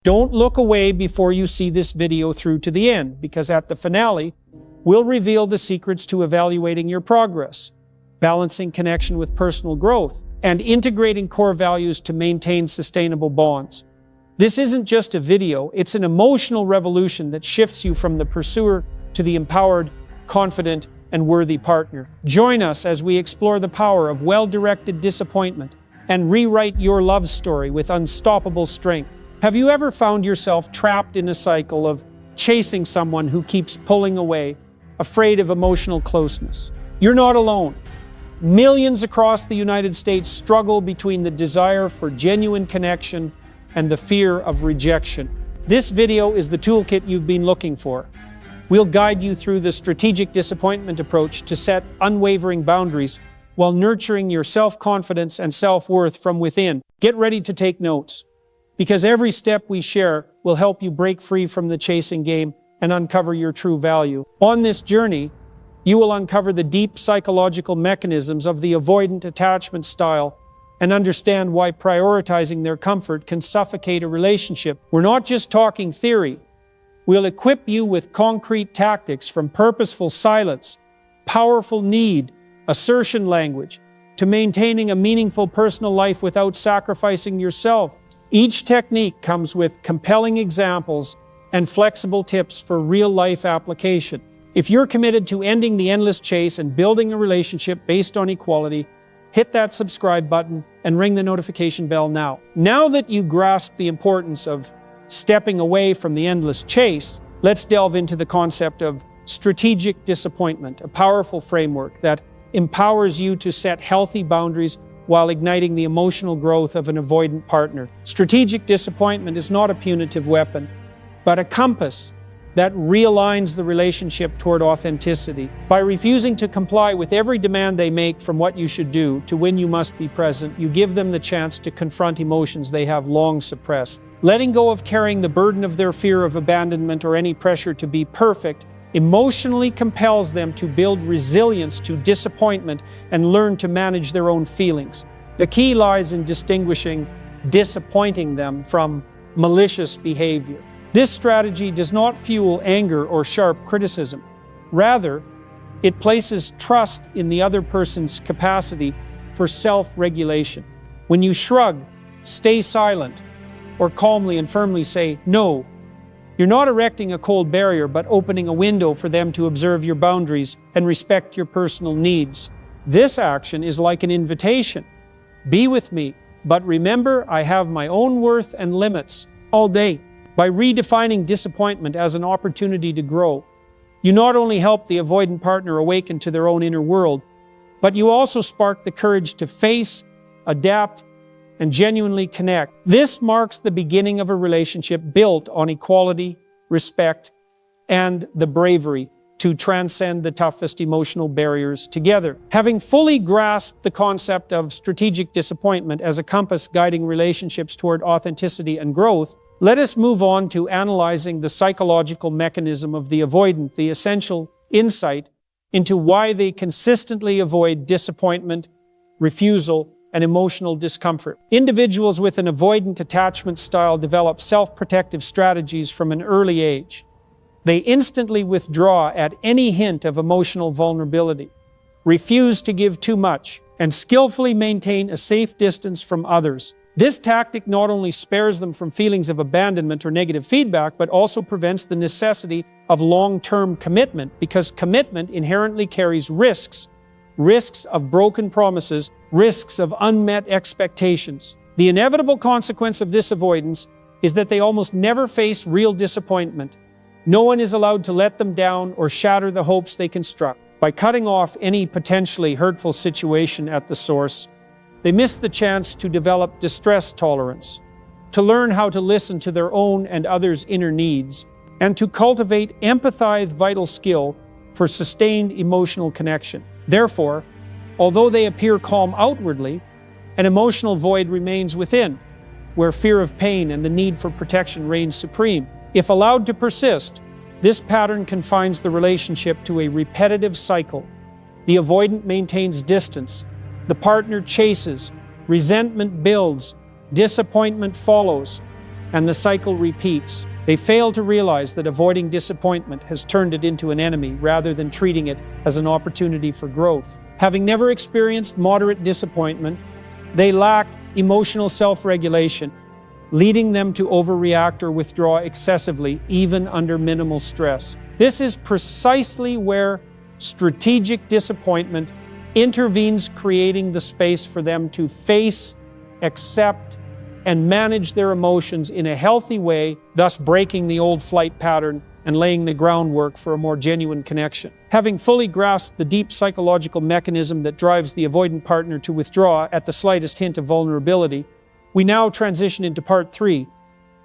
Don't look away before you see this video through to the end, because at the finale, we'll reveal the secrets to evaluating your progress, balancing connection with personal growth, and integrating core values to maintain sustainable bonds. This isn't just a video, it's an emotional revolution that shifts you from the pursuer to the empowered, confident, and worthy partner. Join us as we explore the power of well-directed disappointment and rewrite your love story with unstoppable strength. Have you ever found yourself trapped in a cycle of chasing someone who keeps pulling away, afraid of emotional closeness? You're not alone. Millions across the United States struggle between the desire for genuine connection and the fear of rejection. This video is the toolkit you've been looking for. We'll guide you through the strategic disappointment approach to set unwavering boundaries while nurturing your self-confidence and self-worth from within. Get ready to take notes, because every step we share will help you break free from the chasing game and uncover your true value. On this journey, you will uncover the deep psychological mechanisms of the avoidant attachment style and understand why prioritizing their comfort can suffocate a relationship. We're not just talking theory. We'll equip you with concrete tactics, from purposeful silence, powerful need, assertion language, to maintaining a meaningful personal life without sacrificing yourself. Each technique comes with compelling examples and flexible tips for real-life application. If you're committed to ending the endless chase and building a relationship based on equality, hit that subscribe button and ring the notification bell now. Now that you grasp the importance of stepping away from the endless chase, let's delve into the concept of strategic disappointment, a powerful framework that empowers you to set healthy boundaries while igniting the emotional growth of an avoidant partner. Strategic disappointment is not a punitive weapon, but a compass that realigns the relationship toward authenticity. By refusing to comply with every demand they make, from what you should do to when you must be present, you give them the chance to confront emotions they have long suppressed. Letting go of carrying the burden of their fear of abandonment or any pressure to be perfect emotionally compels them to build resilience to disappointment and learn to manage their own feelings. The key lies in distinguishing disappointing them from malicious behavior. This strategy does not fuel anger or sharp criticism. Rather, it places trust in the other person's capacity for self-regulation. When you shrug, stay silent, or calmly and firmly say no, you're not erecting a cold barrier, but opening a window for them to observe your boundaries and respect your personal needs. This action is like an invitation. Be with me, but remember, I have my own worth and limits all day. By redefining disappointment as an opportunity to grow, you not only help the avoidant partner awaken to their own inner world, but you also spark the courage to face, adapt, and genuinely connect. This marks the beginning of a relationship built on equality, respect, and the bravery to transcend the toughest emotional barriers together. Having fully grasped the concept of strategic disappointment as a compass guiding relationships toward authenticity and growth, let us move on to analyzing the psychological mechanism of the avoidant, the essential insight into why they consistently avoid disappointment, refusal, and emotional discomfort. Individuals with an avoidant attachment style develop self-protective strategies from an early age. They instantly withdraw at any hint of emotional vulnerability, refuse to give too much, and skillfully maintain a safe distance from others. This tactic not only spares them from feelings of abandonment or negative feedback, but also prevents the necessity of long-term commitment, because commitment inherently carries risks of broken promises, risks of unmet expectations. The inevitable consequence of this avoidance is that they almost never face real disappointment. No one is allowed to let them down or shatter the hopes they construct. By cutting off any potentially hurtful situation at the source, they miss the chance to develop distress tolerance, to learn how to listen to their own and others' inner needs, and to cultivate empathized vital skill for sustained emotional connection. Therefore, although they appear calm outwardly, an emotional void remains within, where fear of pain and the need for protection reigns supreme. If allowed to persist, this pattern confines the relationship to a repetitive cycle. The avoidant maintains distance, the partner chases, resentment builds, disappointment follows, and the cycle repeats. They fail to realize that avoiding disappointment has turned it into an enemy rather than treating it as an opportunity for growth. Having never experienced moderate disappointment, they lack emotional self-regulation, leading them to overreact or withdraw excessively, even under minimal stress. This is precisely where strategic disappointment intervenes, creating the space for them to face, accept, and manage their emotions in a healthy way, thus breaking the old flight pattern and laying the groundwork for a more genuine connection. Having fully grasped the deep psychological mechanism that drives the avoidant partner to withdraw at the slightest hint of vulnerability, we now transition into part 3,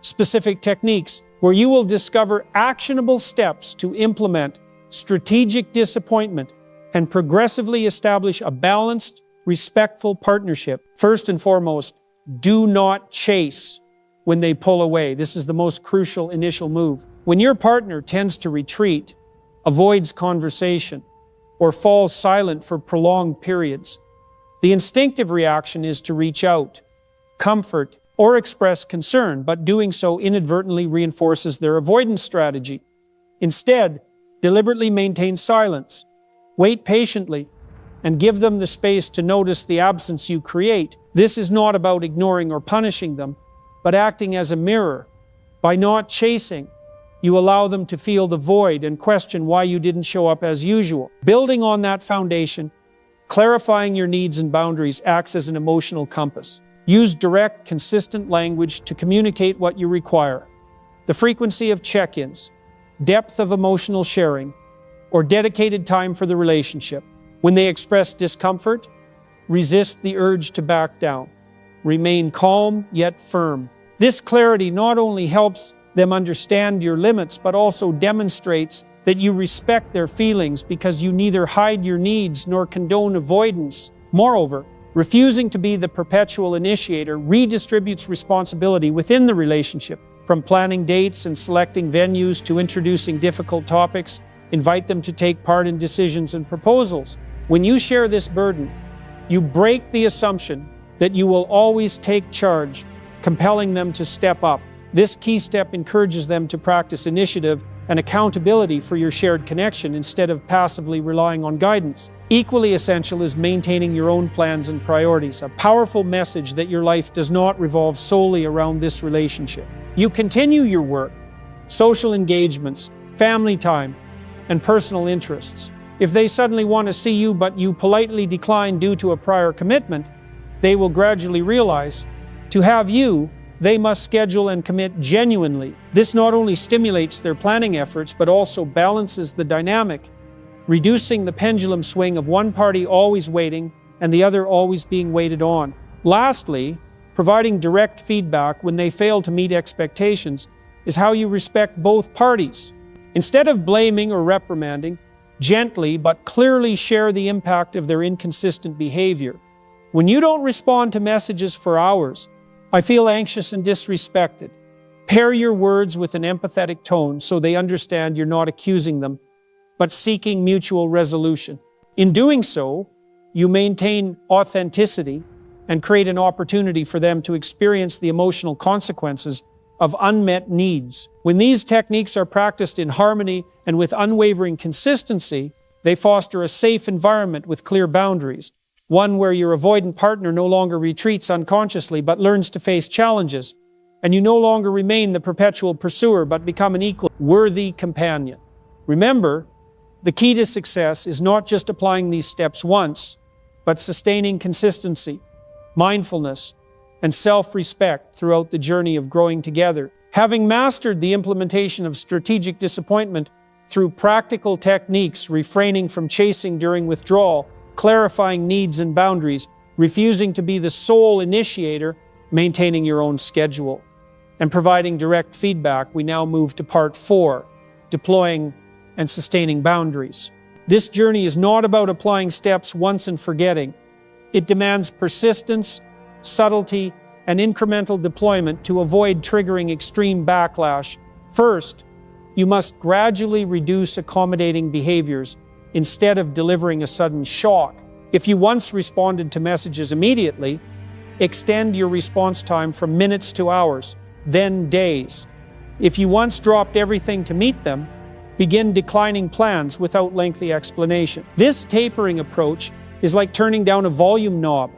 specific techniques, where you will discover actionable steps to implement strategic disappointment and progressively establish a balanced, respectful partnership. First and foremost, do not chase when they pull away. This is the most crucial initial move. When your partner tends to retreat, avoids conversation, or falls silent for prolonged periods, the instinctive reaction is to reach out, comfort, or express concern, but doing so inadvertently reinforces their avoidance strategy. Instead, deliberately maintain silence, wait patiently, and give them the space to notice the absence you create. This is not about ignoring or punishing them, but acting as a mirror. By not chasing, you allow them to feel the void and question why you didn't show up as usual. Building on that foundation, clarifying your needs and boundaries acts as an emotional compass. Use direct, consistent language to communicate what you require. The frequency of check-ins, depth of emotional sharing, or dedicated time for the relationship. When they express discomfort, resist the urge to back down. Remain calm yet firm. This clarity not only helps them understand your limits, but also demonstrates that you respect their feelings because you neither hide your needs nor condone avoidance. Moreover, refusing to be the perpetual initiator redistributes responsibility within the relationship. From planning dates and selecting venues to introducing difficult topics, invite them to take part in decisions and proposals. When you share this burden, you break the assumption that you will always take charge, compelling them to step up. This key step encourages them to practice initiative and accountability for your shared connection instead of passively relying on guidance. Equally essential is maintaining your own plans and priorities, a powerful message that your life does not revolve solely around this relationship. You continue your work, social engagements, family time, and personal interests. If they suddenly want to see you but you politely decline due to a prior commitment, they will gradually realize to have you, they must schedule and commit genuinely. This not only stimulates their planning efforts, but also balances the dynamic, reducing the pendulum swing of one party always waiting and the other always being waited on. Lastly, providing direct feedback when they fail to meet expectations is how you respect both parties. Instead of blaming or reprimanding, gently but clearly share the impact of their inconsistent behavior. When you don't respond to messages for hours, I feel anxious and disrespected. Pair your words with an empathetic tone so they understand you're not accusing them, but seeking mutual resolution. In doing so, you maintain authenticity and create an opportunity for them to experience the emotional consequences of unmet needs. When these techniques are practiced in harmony and with unwavering consistency, they foster a safe environment with clear boundaries, one where your avoidant partner no longer retreats unconsciously but learns to face challenges, and you no longer remain the perpetual pursuer but become an equal, worthy companion. Remember, the key to success is not just applying these steps once, but sustaining consistency, mindfulness, and self-respect throughout the journey of growing together. Having mastered the implementation of strategic disappointment through practical techniques, refraining from chasing during withdrawal, clarifying needs and boundaries, refusing to be the sole initiator, maintaining your own schedule, and providing direct feedback, we now move to part 4, deploying and sustaining boundaries. This journey is not about applying steps once and forgetting. It demands persistence, subtlety, and incremental deployment to avoid triggering extreme backlash. First, you must gradually reduce accommodating behaviors instead of delivering a sudden shock. If you once responded to messages immediately, extend your response time from minutes to hours. then days. If you once dropped everything to meet them, begin declining plans without lengthy explanation. This tapering approach is like turning down a volume knob.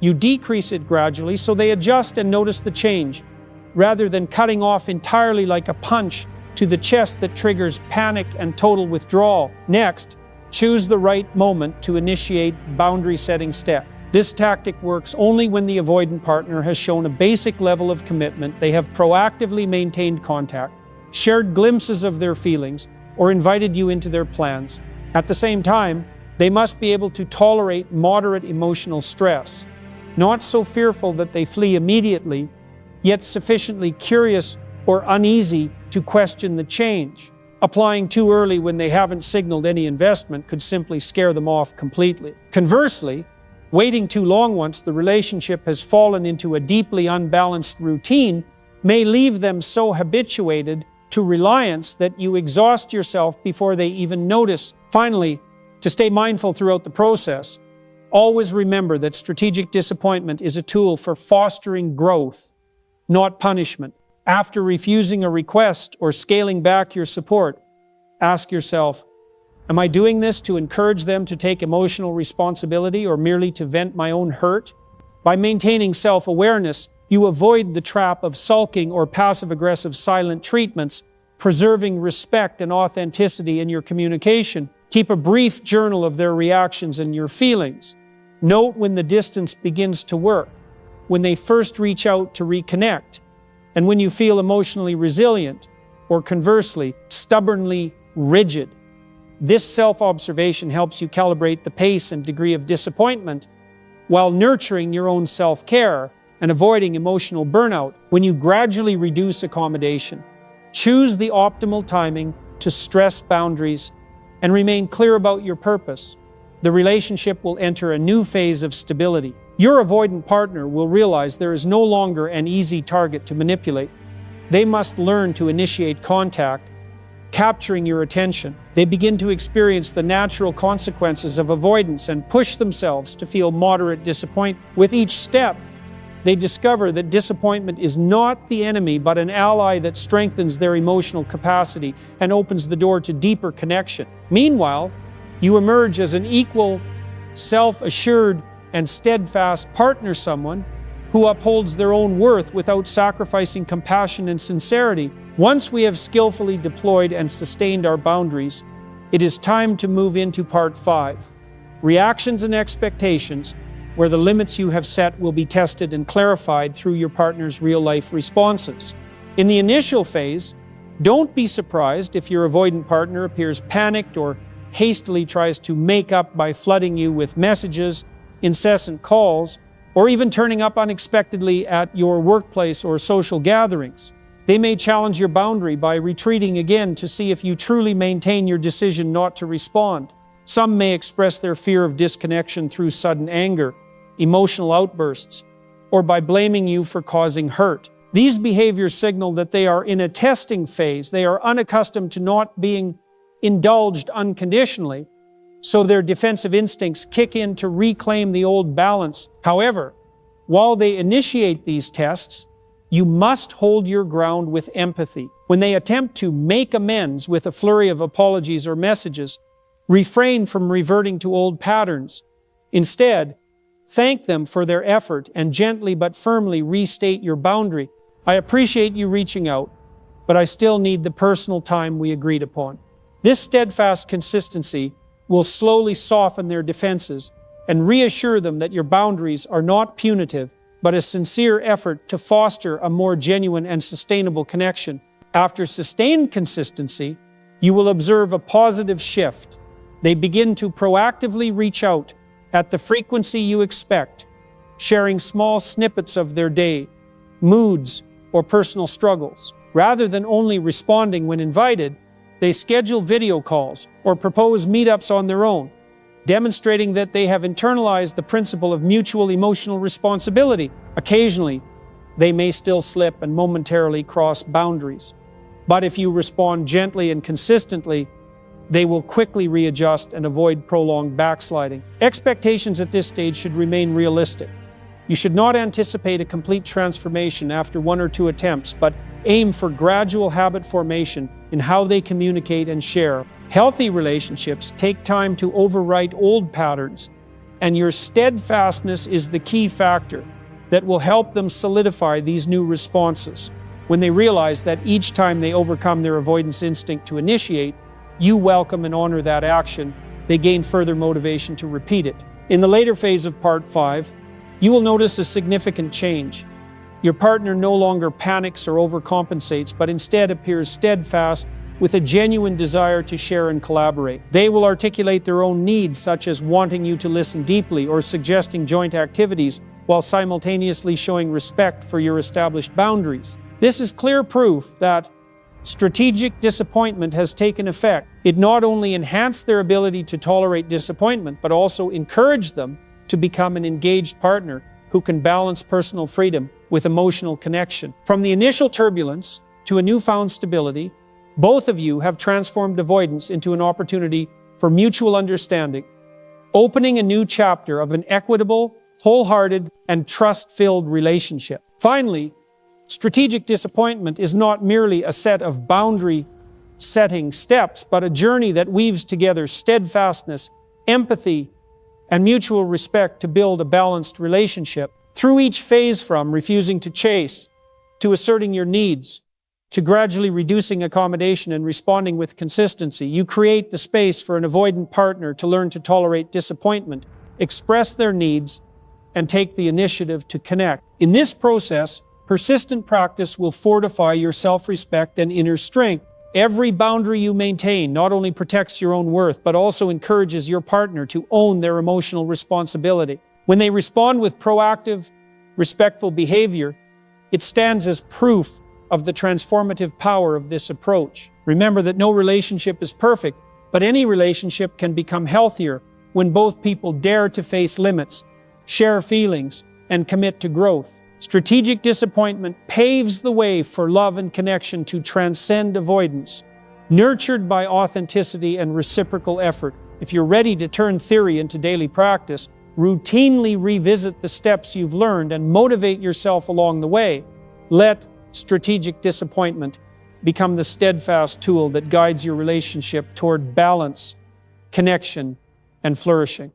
You decrease it gradually so they adjust and notice the change, rather than cutting off entirely like a punch to the chest that triggers panic and total withdrawal. Next, choose the right moment to initiate boundary-setting step. This tactic works only when the avoidant partner has shown a basic level of commitment, they have proactively maintained contact, shared glimpses of their feelings, or invited you into their plans. At the same time, they must be able to tolerate moderate emotional stress, not so fearful that they flee immediately, yet sufficiently curious or uneasy to question the change. Applying too early when they haven't signaled any investment could simply scare them off completely. Conversely, waiting too long once the relationship has fallen into a deeply unbalanced routine may leave them so habituated to reliance that you exhaust yourself before they even notice. Finally, to stay mindful throughout the process, always remember that strategic disappointment is a tool for fostering growth, not punishment. After refusing a request or scaling back your support, ask yourself, am I doing this to encourage them to take emotional responsibility or merely to vent my own hurt? By maintaining self-awareness, you avoid the trap of sulking or passive-aggressive silent treatments, preserving respect and authenticity in your communication. Keep a brief journal of their reactions and your feelings. Note when the distance begins to work, when they first reach out to reconnect, and when you feel emotionally resilient, or conversely, stubbornly rigid. This self-observation helps you calibrate the pace and degree of disappointment while nurturing your own self-care and avoiding emotional burnout. When you gradually reduce accommodation, choose the optimal timing to stress boundaries and remain clear about your purpose, the relationship will enter a new phase of stability. Your avoidant partner will realize there is no longer an easy target to manipulate. They must learn to initiate contact, capturing your attention. They begin to experience the natural consequences of avoidance and push themselves to feel moderate disappointment. With each step, they discover that disappointment is not the enemy, but an ally that strengthens their emotional capacity and opens the door to deeper connection. Meanwhile, you emerge as an equal, self-assured, and steadfast partner, someone who upholds their own worth without sacrificing compassion and sincerity. Once we have skillfully deployed and sustained our boundaries, it is time to move into part 5, reactions and expectations, where the limits you have set will be tested and clarified through your partner's real-life responses. In the initial phase, don't be surprised if your avoidant partner appears panicked or hastily tries to make up by flooding you with messages, incessant calls, or even turning up unexpectedly at your workplace or social gatherings. They may challenge your boundary by retreating again to see if you truly maintain your decision not to respond. Some may express their fear of disconnection through sudden anger, emotional outbursts, or by blaming you for causing hurt. These behaviors signal that they are in a testing phase. They are unaccustomed to not being indulged unconditionally, so their defensive instincts kick in to reclaim the old balance. However, while they initiate these tests, you must hold your ground with empathy. When they attempt to make amends with a flurry of apologies or messages, refrain from reverting to old patterns. Instead, thank them for their effort and gently but firmly restate your boundary. I appreciate you reaching out, but I still need the personal time we agreed upon. This steadfast consistency will slowly soften their defenses and reassure them that your boundaries are not punitive, but a sincere effort to foster a more genuine and sustainable connection. After sustained consistency, you will observe a positive shift. They begin to proactively reach out at the frequency you expect, sharing small snippets of their day, moods, or personal struggles. Rather than only responding when invited, they schedule video calls or propose meetups on their own, demonstrating that they have internalized the principle of mutual emotional responsibility. Occasionally, they may still slip and momentarily cross boundaries. But if you respond gently and consistently, they will quickly readjust and avoid prolonged backsliding. Expectations at this stage should remain realistic. You should not anticipate a complete transformation after 1 or 2 attempts, but aim for gradual habit formation in how they communicate and share. Healthy relationships take time to overwrite old patterns, and your steadfastness is the key factor that will help them solidify these new responses. When they realize that each time they overcome their avoidance instinct to initiate, you welcome and honor that action, they gain further motivation to repeat it. In the later phase of Part 5, you will notice a significant change. Your partner no longer panics or overcompensates, but instead appears steadfast with a genuine desire to share and collaborate. They will articulate their own needs, such as wanting you to listen deeply or suggesting joint activities, while simultaneously showing respect for your established boundaries. This is clear proof that strategic disappointment has taken effect. It not only enhanced their ability to tolerate disappointment, but also encouraged them to become an engaged partner who can balance personal freedom with emotional connection. From the initial turbulence to a newfound stability, both of you have transformed avoidance into an opportunity for mutual understanding, opening a new chapter of an equitable, wholehearted, and trust-filled relationship. Finally, strategic disappointment is not merely a set of boundary-setting steps, but a journey that weaves together steadfastness, empathy, and mutual respect to build a balanced relationship. Through each phase, from refusing to chase, to asserting your needs, to gradually reducing accommodation and responding with consistency, you create the space for an avoidant partner to learn to tolerate disappointment, express their needs, and take the initiative to connect. In this process, persistent practice will fortify your self-respect and inner strength. Every boundary you maintain not only protects your own worth, but also encourages your partner to own their emotional responsibility. When they respond with proactive, respectful behavior, it stands as proof of the transformative power of this approach. Remember that no relationship is perfect, but any relationship can become healthier when both people dare to face limits, share feelings, and commit to growth. Strategic disappointment paves the way for love and connection to transcend avoidance, nurtured by authenticity and reciprocal effort. If you're ready to turn theory into daily practice, routinely revisit the steps you've learned and motivate yourself along the way. Let strategic disappointment become the steadfast tool that guides your relationship toward balance, connection, and flourishing.